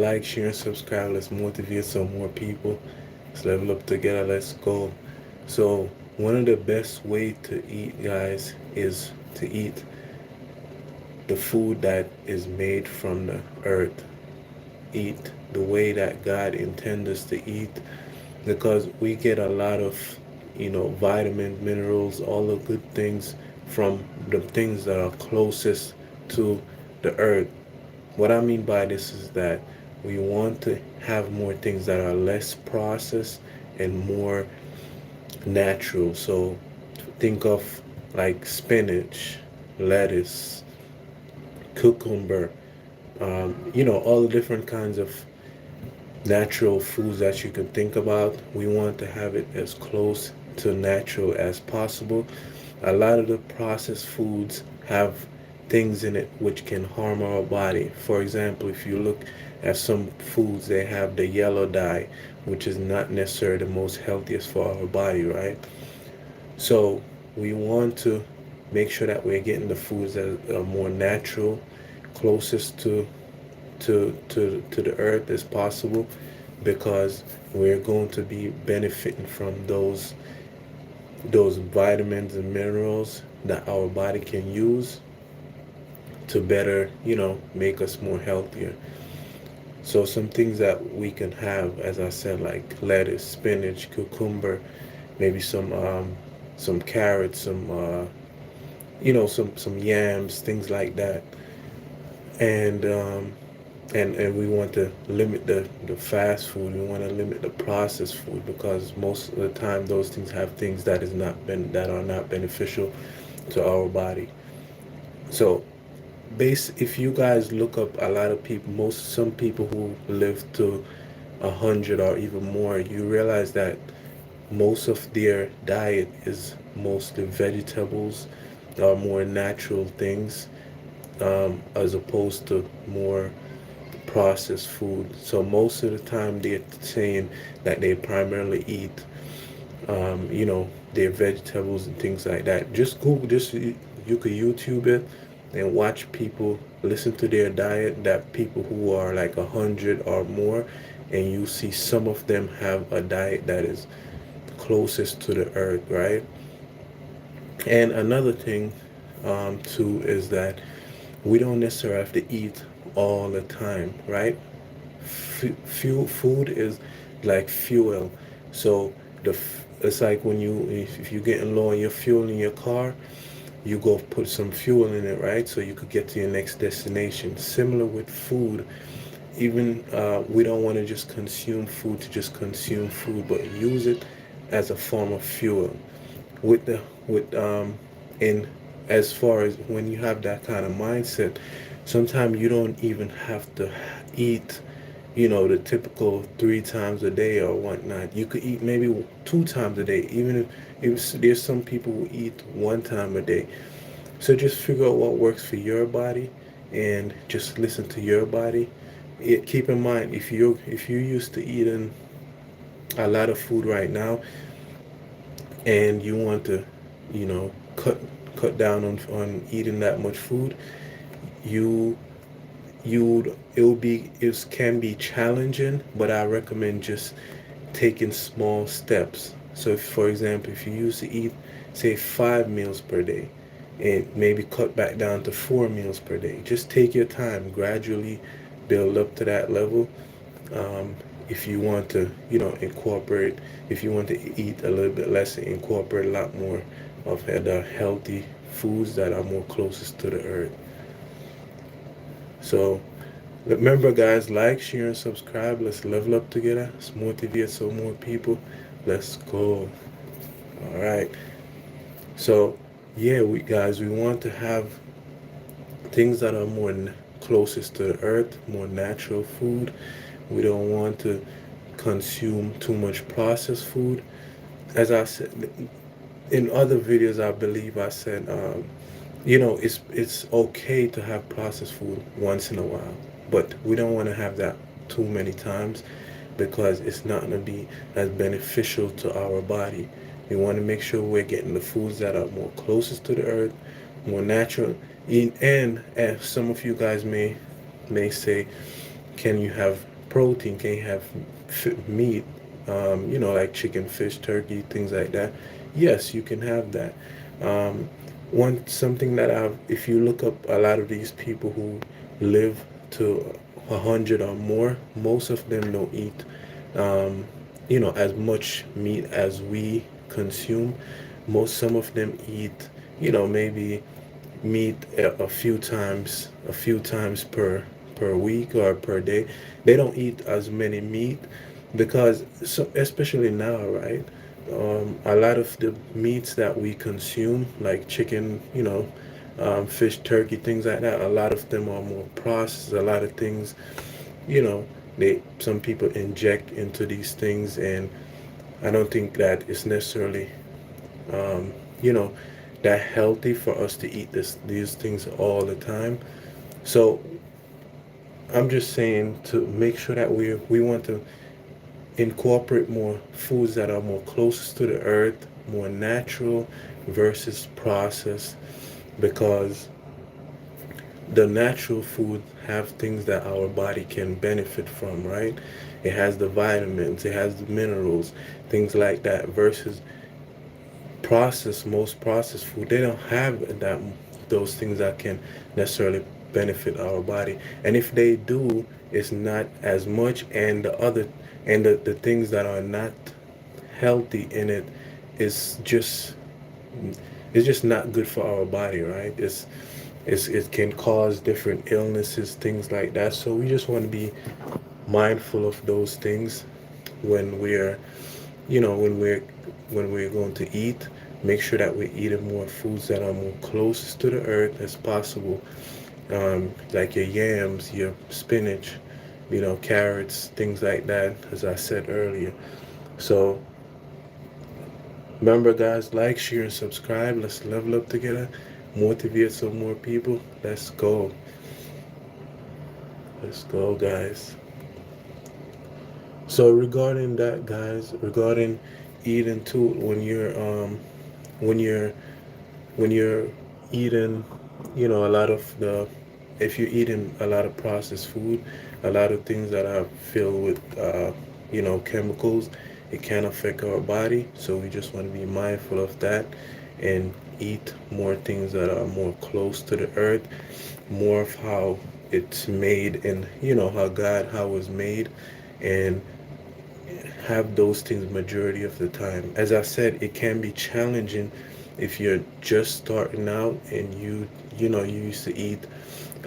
like, share, and subscribe. Let's motivate some more people. Let's level up together. Let's go. So, one of the best way to eat, guys, is to eat the food that is made from the earth. Eat the way that God intends us to eat, because we get a lot of, vitamins, minerals, all the good things from the things that are closest to the earth. What I mean by this is that we want to have more things that are less processed and more natural. So think of like spinach, lettuce, cucumber, all the different kinds of natural foods that you can think about. We want to have it as close to natural as possible. A lot of the processed foods have things in it which can harm our body. For example, if you look at some foods, they have the yellow dye, which is not necessarily the most healthiest for our body, right? So we want to make sure that we're getting the foods that are more natural, closest to the earth as possible, because we're going to be benefiting from those vitamins and minerals that our body can use to better, make us more healthier. So some things that we can have, as I said, like lettuce, spinach, cucumber, maybe some carrots, some yams, things like that. And and we want to limit the fast food. We want to limit the processed food, because most of the time those things have things that are not beneficial to our body. So if you guys look up a lot of people, some people who live to 100 or even more, you realize that most of their diet is mostly vegetables or more natural things, as opposed to more processed food. So most of the time they're saying that they primarily eat, their vegetables and things like that. Just Google, you could YouTube it and watch people listen to their diet. That people who are like 100 or more, and you see some of them have a diet that is closest to the earth, right? And another thing, too, is that we don't necessarily have to eat all the time, right? Food is like fuel. So it's like when if you're getting low on your fuel in your car, you go put some fuel in it, right? So you could get to your next destination. Similar with food, even we don't want to just consume food to just consume food, but use it as a form of fuel. With the with in As far as when you have that kind of mindset, sometimes you don't even have to eat, the typical 3 times a day or whatnot. You could eat maybe 2 times a day, even if there's some people who eat 1 time a day. So just figure out what works for your body and just listen to your body. Keep in mind, if you're used to eating a lot of food right now, and you want to, cut down on eating that much food, you it can be challenging, but I recommend just taking small steps. So if, for example, if you used to eat, say, 5 meals per day, and maybe cut back down to 4 meals per day, just take your time, gradually build up to that level. um, if you want to, incorporate, if you want to eat a little bit less and incorporate a lot more of the healthy foods that are more closest to the earth. So remember, guys, like, share, and subscribe. Let's level up together. Let's motivate some more people. Let's go. All right. So, yeah, we want to have things that are more closest to the earth, more natural food. We don't want to consume too much processed food. As I said in other videos, I believe I said, it's okay to have processed food once in a while, but we don't want to have that too many times, because it's not going to be as beneficial to our body. We want to make sure we're getting the foods that are more closest to the earth, more natural. And as some of you guys may say, Can you have protein? Can you have meat? Like chicken, fish, turkey, things like that. Yes, you can have that. Um, one something that if you look up a lot of these people who live to 100 or more, most of them don't eat, um, as much meat as we consume. Some of them eat, maybe meat a few times per week or per day. They don't eat as many meat because, so especially now, right? A lot of the meats that we consume, like chicken, fish, turkey, things like that, a lot of them are more processed. A lot of things, you know, some people inject into these things, and I don't think that it's necessarily, um, you know, that healthy for us to eat these things all the time. So I'm just saying to make sure that we want to incorporate more foods that are more closest to the earth, more natural versus processed, because the natural food have things that our body can benefit from, right? It has the vitamins, it has the minerals, things like that, versus most processed food, they don't have those things that can necessarily benefit our body. And if they do, it's not as much. And the things that are not healthy in it is just it's just not good for our body, right? It can cause different illnesses, things like that. So we just want to be mindful of those things when we're you know when we're going to eat. Make sure that we're eating more foods that are more closest to the earth as possible, like your yams, your spinach, carrots, things like that, as I said earlier. So remember, guys, like, share, and subscribe. Let's level up together, motivate some more people. Let's go, guys. So regarding that, guys, regarding eating too, when you're when you're eating, a lot of if you're eating a lot of processed food, a lot of things that are filled with, chemicals, it can affect our body. So we just want to be mindful of that and eat more things that are more close to the earth, more of how it's made, and how it was made, and have those things majority of the time. As I said, it can be challenging if you're just starting out and you used to eat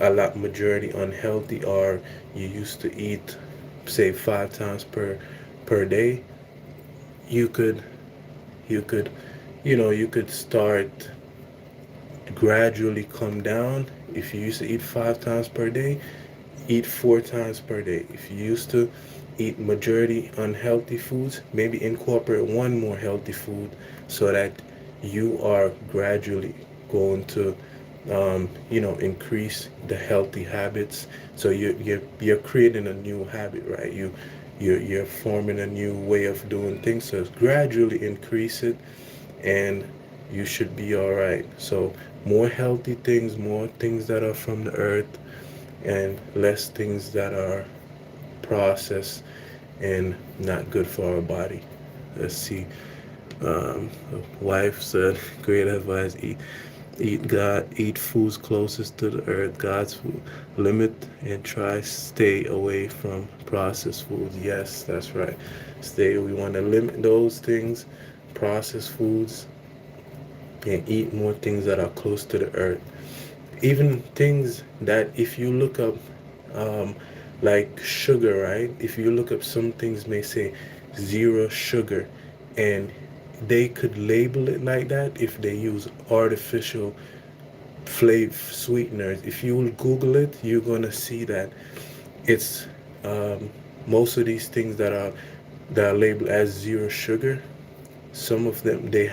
a lot majority unhealthy, or you used to eat, say, 5 times per day. You could you could you could start gradually come down. If you used to eat 5 times per day, eat 4 times per day. If you used to eat majority unhealthy foods, maybe incorporate one more healthy food, so that you are gradually going to, increase the healthy habits. So you're creating a new habit, right? You're forming a new way of doing things. So gradually increase it, and you should be all right. So more healthy things, more things that are from the earth, and less things that are processed and not good for our body. Let's see. Wife said, great advice. Eat foods closest to the earth, God's food. Limit and try stay away from processed foods. Yes, that's right. We want to limit those things, processed foods, and eat more things that are close to the earth. Even things that, if you look up, um, like sugar, right? If you look up, some things may say zero sugar, and they could label it like that if they use artificial flavor sweeteners. If you will Google it, you're gonna see that it's, most of these things that are labeled as zero sugar. Some of them, they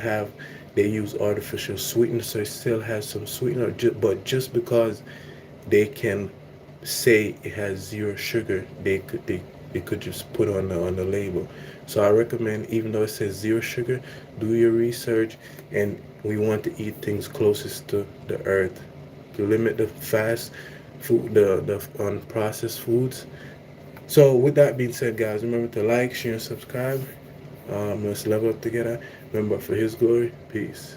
use artificial sweetener, so it still has some sweetener. But just because they can say it has zero sugar, they could just put on the label. So I recommend, even though it says zero sugar, do your research, and we want to eat things closest to the earth. To limit the fast food, the unprocessed foods, So with that being said, guys, remember to like, share, and subscribe. Let's level up together. Remember, for His glory. Peace.